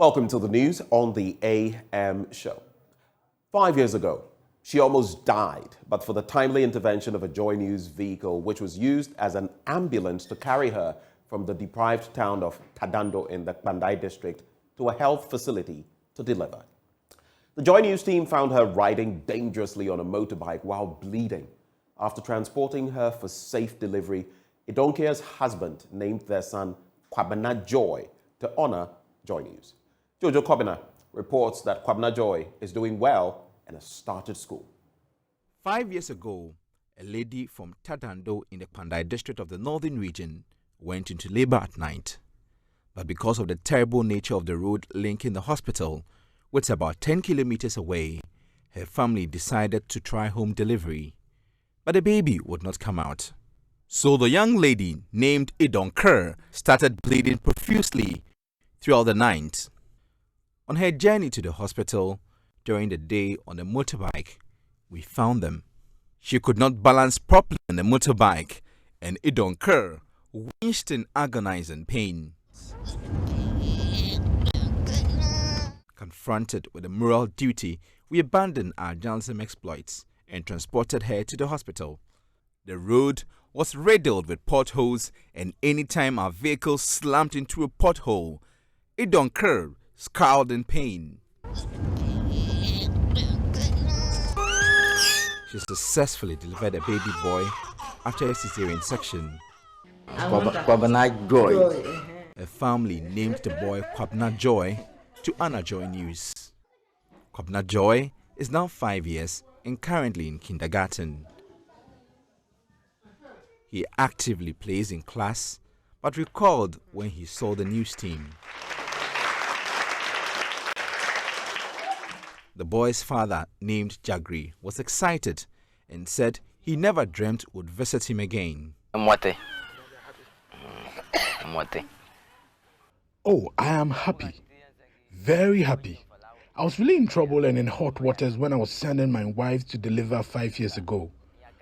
Welcome to the news on the AM show. 5 years ago, she almost died, but for the timely intervention of a Joy News vehicle, which was used as an ambulance to carry her from the deprived town of Tadando in the Bandai district to a health facility to deliver. The Joy News team found her riding dangerously on a motorbike while bleeding. After transporting her for safe delivery, Idonke's husband named their son Kwabena Joy to honor Joy News. Jojo Kobina reports that Kwabena Joy is doing well and has started school. 5 years ago, a lady from Tadando in the Pandai district of the northern region went into labor at night. But because of the terrible nature of the road linking the hospital, which is about 10 kilometers away, her family decided to try home delivery. But the baby would not come out. So the young lady named Idonker started bleeding profusely throughout the night. On her journey to the hospital during the day on a motorbike, we found them. She could not balance properly on the motorbike, and Idonker winched in agonizing pain. Confronted with a moral duty, we abandoned our journalism exploits and transported her to the hospital. The road was riddled with potholes, and anytime our vehicle slammed into a pothole, Idonker scowled in pain. She successfully delivered a baby boy after a cesarean section. Kwabena Joy. A family named the boy Kwabena Joy to honor Joy News. Kwabena Joy is now 5 years and currently in kindergarten. He actively plays in class, but recalled when he saw the news team. The boy's father, named Jagri, was excited and said he never dreamt would visit him again. Oh, I am happy. Very happy. I was really in trouble and in hot waters when I was sending my wife to deliver 5 years ago.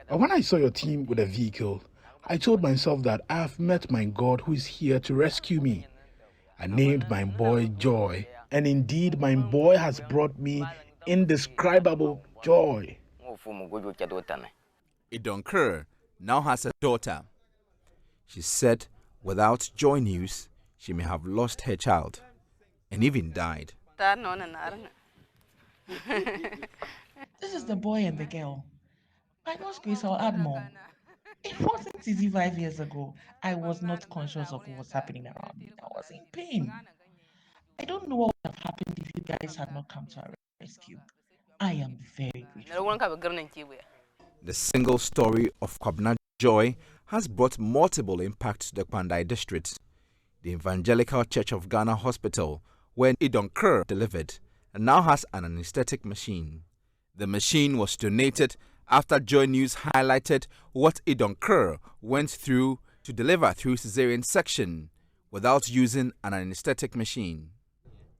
But when I saw your team with a vehicle, I told myself that I have met my God who is here to rescue me. I named my boy Joy, and indeed my boy has brought me indescribable joy. Idonker now has a daughter. She said without Joy News, she may have lost her child and even died. This is the boy and the girl. By God's grace, I'll add more. It wasn't easy 5 years ago. I was not conscious of what was happening around me. I was in pain. I don't know what would have happened if you guys had not come to our rescue. I am very grateful. The single story of Kwabena Joy has brought multiple impacts to the Pandai district. The Evangelical Church of Ghana Hospital, where Idonker delivered, and now has an anesthetic machine. The machine was donated after Joy News highlighted what Idonker went through to deliver through cesarean section without using an anesthetic machine.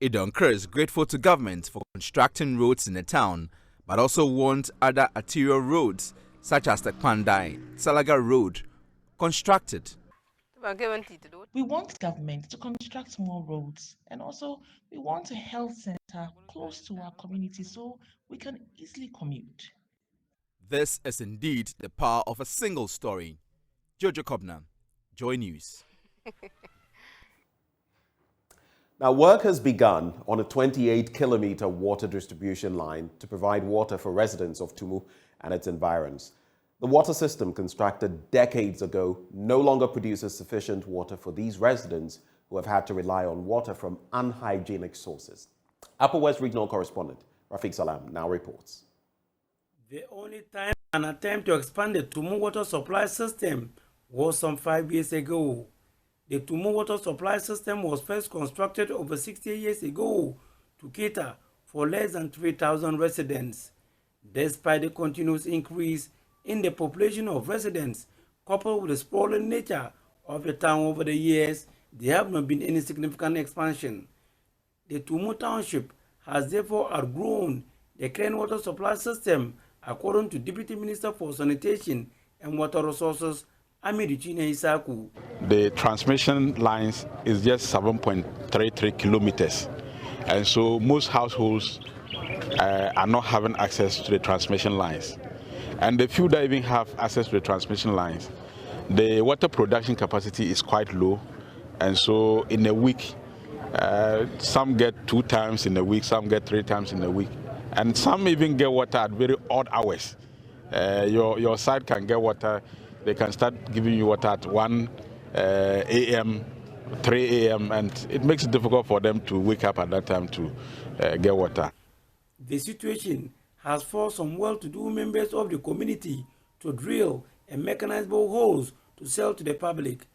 Idonker is grateful to government for constructing roads in the town, but also wants other arterial roads such as the Pandai Salaga Road constructed. We want government to construct more roads, and also we want a health center close to our community so we can easily commute. This is indeed the power of a single story. Jojo Kobina, Joy News. Now, work has begun on a 28-kilometer water distribution line to provide water for residents of Tumu and its environs. The water system constructed decades ago no longer produces sufficient water for these residents who have had to rely on water from unhygienic sources. Upper West Regional Correspondent Rafiq Salam now reports. The only time an attempt to expand the Tumu water supply system was some 5 years ago. The Tumu water supply system was first constructed over 60 years ago to cater for less than 3,000 residents. Despite the continuous increase in the population of residents, coupled with the sprawling nature of the town over the years, there have not been any significant expansion. The Tumu township has therefore outgrown the current water supply system, according to Deputy Minister for Sanitation and Water Resources, Amiduchine Isaku. The transmission lines is just 7.33 kilometers. And so most households are not having access to the transmission lines. And the few that even have access to the transmission lines, the water production capacity is quite low. And so in a week, some get 2 times in a week, some get 3 times in a week. And some even get water at very odd hours. Your side can get water, they can start giving you water at 1 a.m., 3 a.m., and it makes it difficult for them to wake up at that time to get water. The situation has forced some well-to-do members of the community to drill and mechanize boreholes to sell to the public.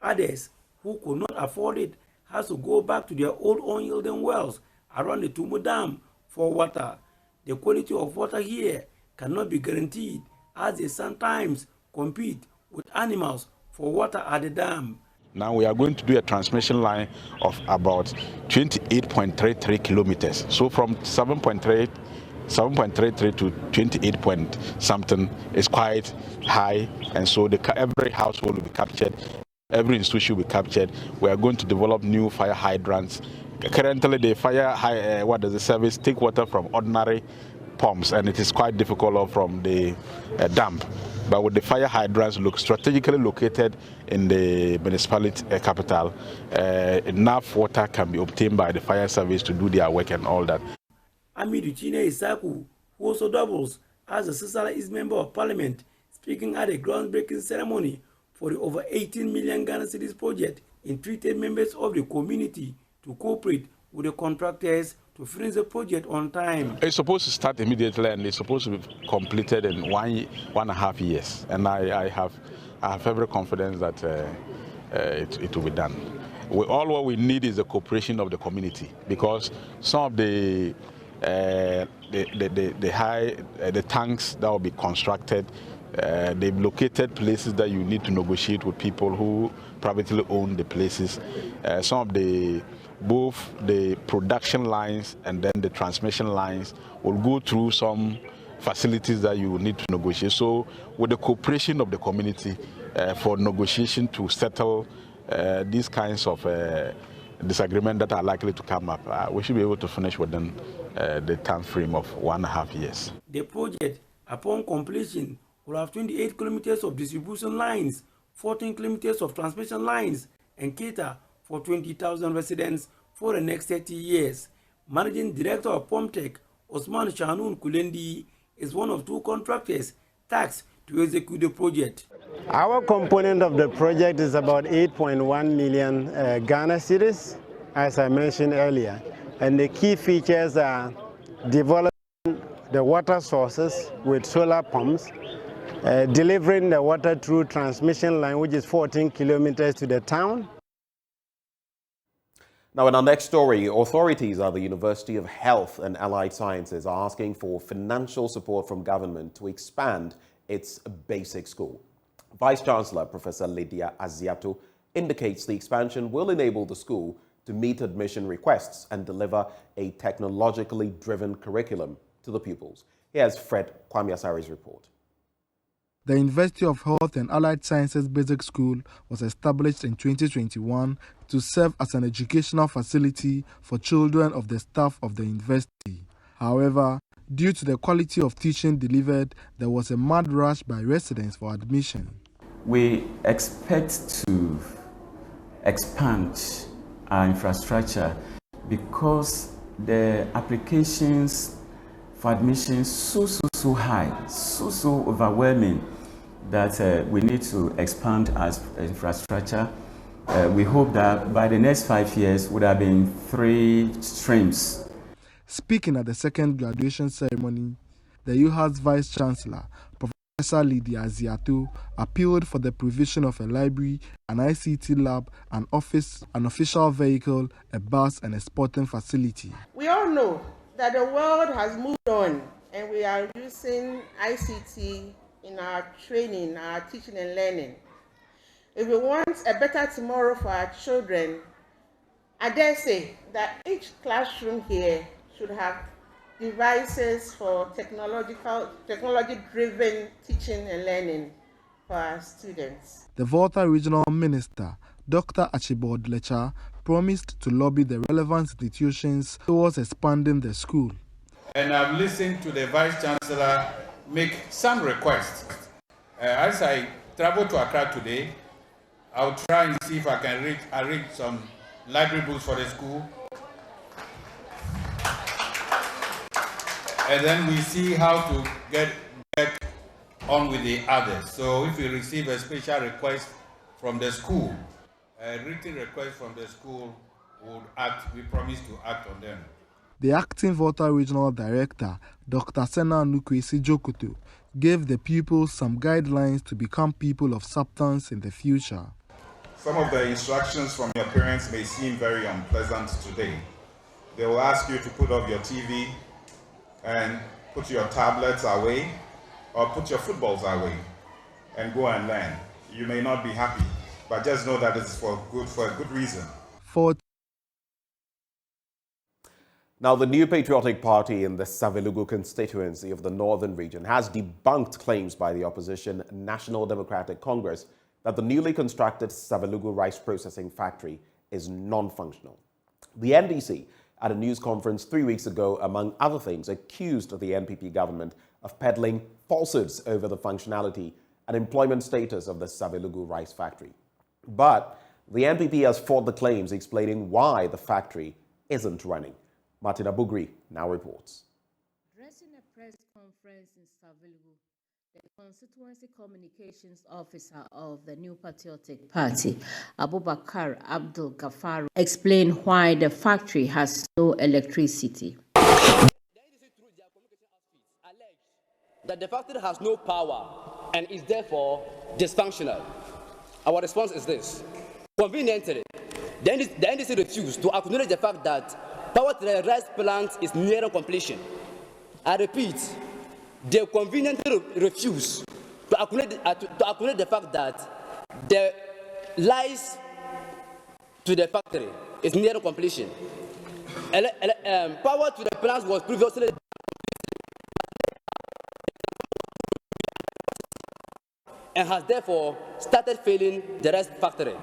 Others who could not afford it has to go back to their old unyielding wells around the Tumu Dam for water. The quality of water here cannot be guaranteed as they sometimes compete with animals for water at the dam. Now we are going to do a transmission line of about 28.33 kilometers. So from 7.33 to 28 point something is quite high, and so every household will be captured, every institution will be captured. We are going to develop new fire hydrants. Currently, the service take water from ordinary pumps, and it is quite difficult from the dam. But with the fire hydrants strategically located in the municipality capital, enough water can be obtained by the fire service to do their work and all that. Amidu Chine Isaku, who also doubles as a Sisala East Member of Parliament, speaking at a groundbreaking ceremony for the over 18 million Ghana cedis project, entreated members of the community to cooperate with the contractors to finish the project on time. It's supposed to start immediately, and it's supposed to be completed in 1.5 years. And I have every confidence that it will be done. All what we need is the cooperation of the community, because some of the tanks that will be constructed, they've located places that you need to negotiate with people who privately own the places. Some of both the production lines and then the transmission lines will go through some facilities that you need to negotiate. So with the cooperation of the community for negotiation to settle these kinds of disagreements that are likely to come up, we should be able to finish within the time frame of 1.5 years. The project, upon completion, will have 28 kilometers of distribution lines, 14 kilometers of transmission lines, and cater for 20,000 residents for the next 30 years. Managing Director of POMTEC, Osman Shahnoon Kulendi, is one of 2 contractors tasked to execute the project. Our component of the project is about 8.1 million Ghana cedis, as I mentioned earlier. And the key features are developing the water sources with solar pumps, delivering the water through transmission line, which is 14 kilometers to the town. Now, in our next story, authorities at the University of Health and Allied Sciences are asking for financial support from government to expand its basic school. Vice-Chancellor Professor Lydia Aziato indicates the expansion will enable the school to meet admission requests and deliver a technologically driven curriculum to the pupils. Here's Fred Kwame-Asari's report. The University of Health and Allied Sciences Basic School was established in 2021 to serve as an educational facility for children of the staff of the university. However, due to the quality of teaching delivered, there was a mad rush by residents for admission. We expect to expand our infrastructure because the applications for admission so high, so overwhelming that we need to expand our infrastructure. We hope that by the next 5 years would have been 3 streams. Speaking at the second graduation ceremony, the UHA's Vice-Chancellor, Professor Lydia Aziato, appealed for the provision of a library, an ICT lab, an office, an official vehicle, a bus, and a sporting facility. We all know that the world has moved on and we are using ICT in our training, our teaching and learning. If we want a better tomorrow for our children, I dare say that each classroom here should have devices for technology-driven teaching and learning for our students. The Volta Regional Minister, Dr. Archibald Lecha, promised to lobby the relevant institutions towards expanding the school. And I've listened to the Vice Chancellor make some requests. As I travel to Accra today, I'll try and see if I can arrange some library books for the school. And then we see how to get on with the others. So if we receive a special request from the school, a written request from the school, we promise to act on them. The acting Volta Regional Director, Dr. Sena Nukwesi Jokoto, gave the pupils some guidelines to become people of substance in the future. Some of the instructions from your parents may seem very unpleasant today. They will ask you to put off your TV and put your tablets away or put your footballs away and go and learn. You may not be happy, but just know that it's for a good reason. Now, the New Patriotic Party in the Savelugu constituency of the Northern region has debunked claims by the opposition National Democratic Congress that the newly constructed Savelugu rice processing factory is non-functional. The NDC, at a news conference 3 weeks ago, among other things, accused the NPP government of peddling falsehoods over the functionality and employment status of the Savelugu rice factory. But the NPP has fought the claims, explaining why the factory isn't running. Martina Bugri now reports. Addressing a press conference in Savelugu, the constituency communications officer of the New Patriotic Party, Abubakar Abdul Ghaffar, explained why the factory has no electricity. That the factory has no power and is therefore dysfunctional. Our response is this. Conveniently, the NDC refused to acknowledge the fact that power to the rice plant is near completion. I repeat, they conveniently refuse to acknowledge the fact that the lies to the factory is near completion. Power to the plant was previously and has therefore started failing the rice factory.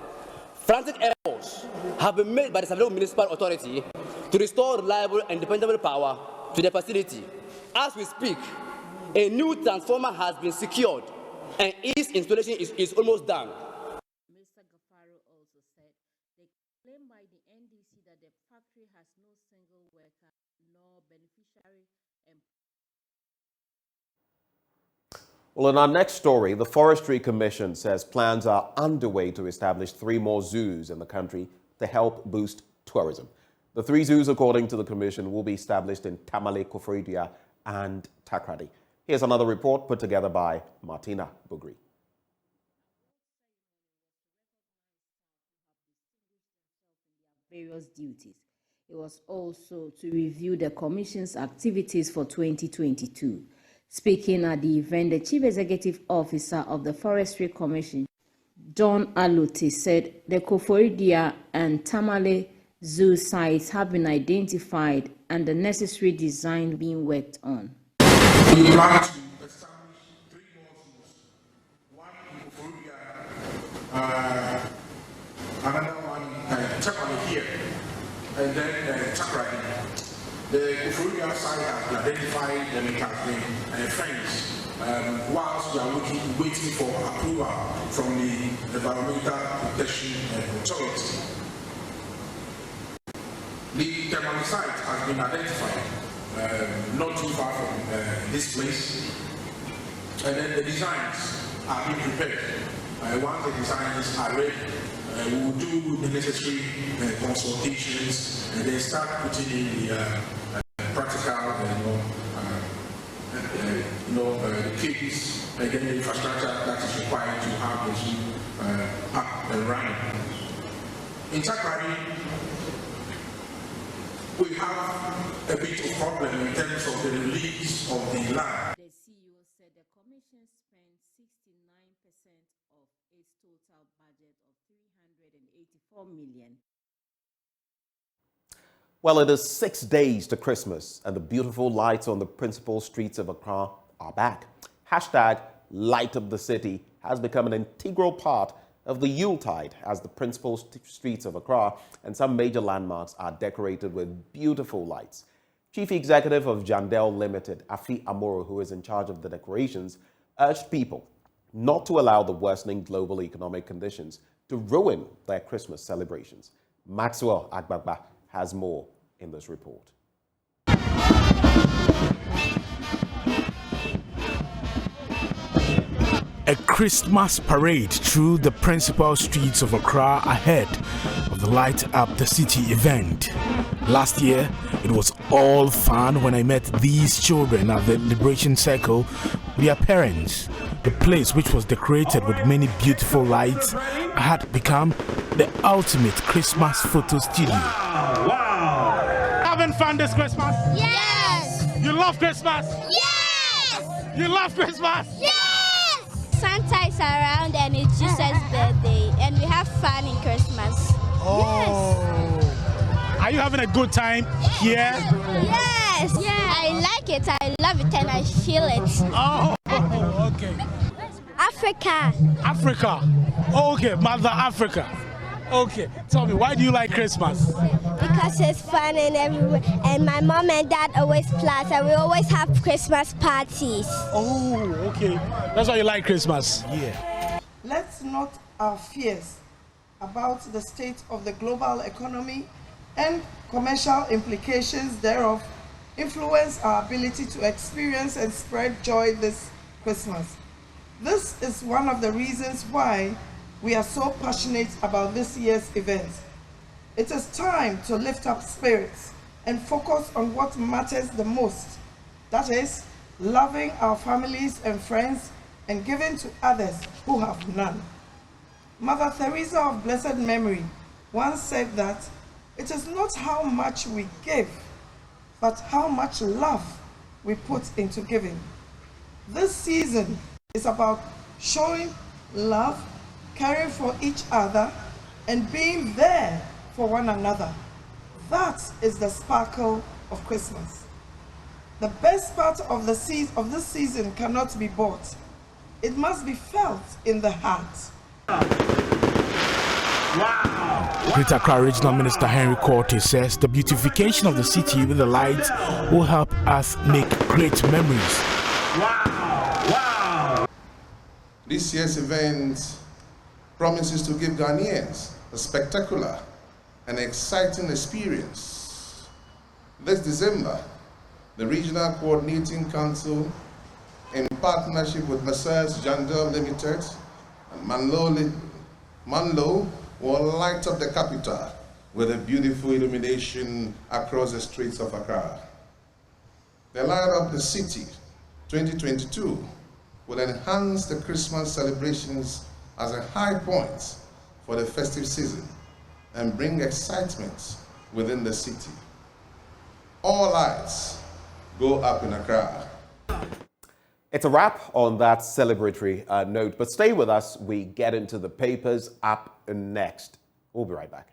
Frantic efforts have been made by the Savelugu Municipal Authority to restore reliable and dependable power to the facility. As we speak, a new transformer has been secured and its installation is almost done. Mr. Gaffaro also said the claim by the NDC that the factory has no single worker nor beneficiary. Well, in our next story, the Forestry Commission says plans are underway to establish 3 more zoos in the country to help boost tourism. The 3 zoos, according to the Commission, will be established in Tamale, Koforidua, and Takrady. Here's another report put together by Martina Bugri. Various duties. It was also to review the Commission's activities for 2022. Speaking at the event, the Chief Executive Officer of the Forestry Commission, John Aluti, said the Koforidua and Tamale zoo sites have been identified and the necessary design being worked on. We plan to establish 3 more zoos, one in Koforidua, another one in Tamale here, and then Takrady. The Koforidua site has been identified and it has been fenced. Whilst we are waiting for approval from the Environmental Protection Authority. The Tamale site has been identified, not too far from this place, and then the designs are being prepared. Once the designs are ready, we will do the necessary consultations and then start putting in the practical, the cases and then the infrastructure that is required to have the zoo up and running. In Takrady, we have a bit of problem in terms of the release of the land. The CEO said the Commission spent 69% of its total budget of $384 million. Well, it is 6 days to Christmas, and the beautiful lights on the principal streets of Accra are back. Hashtag Light Up the City has become an integral part of the Yuletide as the principal streets of Accra and some major landmarks are decorated with beautiful lights. Chief Executive of Jandel Limited, Afi Amoro, who is in charge of the decorations, urged people not to allow the worsening global economic conditions to ruin their Christmas celebrations. Maxwell Agbagba has more in this report. A Christmas parade through the principal streets of Accra ahead of the Light Up the City event. Last year, it was all fun when I met these children at the Liberation Circle with their parents. The place, which was decorated with many beautiful lights, had become the ultimate Christmas photo studio. Wow! Having fun this Christmas? Yes! You love Christmas? Yes! You love Christmas? Yes! Santa is around and it's Jesus' birthday, and we have fun in Christmas. Oh! Yes. Are you having a good time here? Yes! I like it, I love it, and I feel it. Oh, okay. Africa. Africa. Okay, Mother Africa. Okay, tell me, why do you like Christmas? Because it's fun and everywhere, and my mom and dad always plan, and we always have Christmas parties. Oh, okay. That's why you like Christmas? Yeah. Let's not our fears about the state of the global economy and commercial implications thereof influence our ability to experience and spread joy this Christmas. This is one of the reasons why we are so passionate about this year's event. It is time to lift up spirits and focus on what matters the most. That is, loving our families and friends and giving to others who have none. Mother Teresa of blessed memory once said that it is not how much we give, but how much love we put into giving. This season is about showing love, caring for each other, and being there for one another. That is the sparkle of Christmas. The best part of this season cannot be bought. It must be felt in the heart. Wow. Greater Accra Regional Minister Henry Corte says the beautification of the city with the lights will help us make great memories. Wow. This year's event promises to give Ghanaians a spectacular and exciting experience. This December, the Regional Coordinating Council, in partnership with Messrs. Jandel Limited and Manlo, will light up the capital with a beautiful illumination across the streets of Accra. The Light Up the City 2022 will enhance the Christmas celebrations as a high point for the festive season and bring excitement within the city. All lights go up in Accra. It's a wrap on that celebratory note, but stay with us. We get into the papers up next. We'll be right back.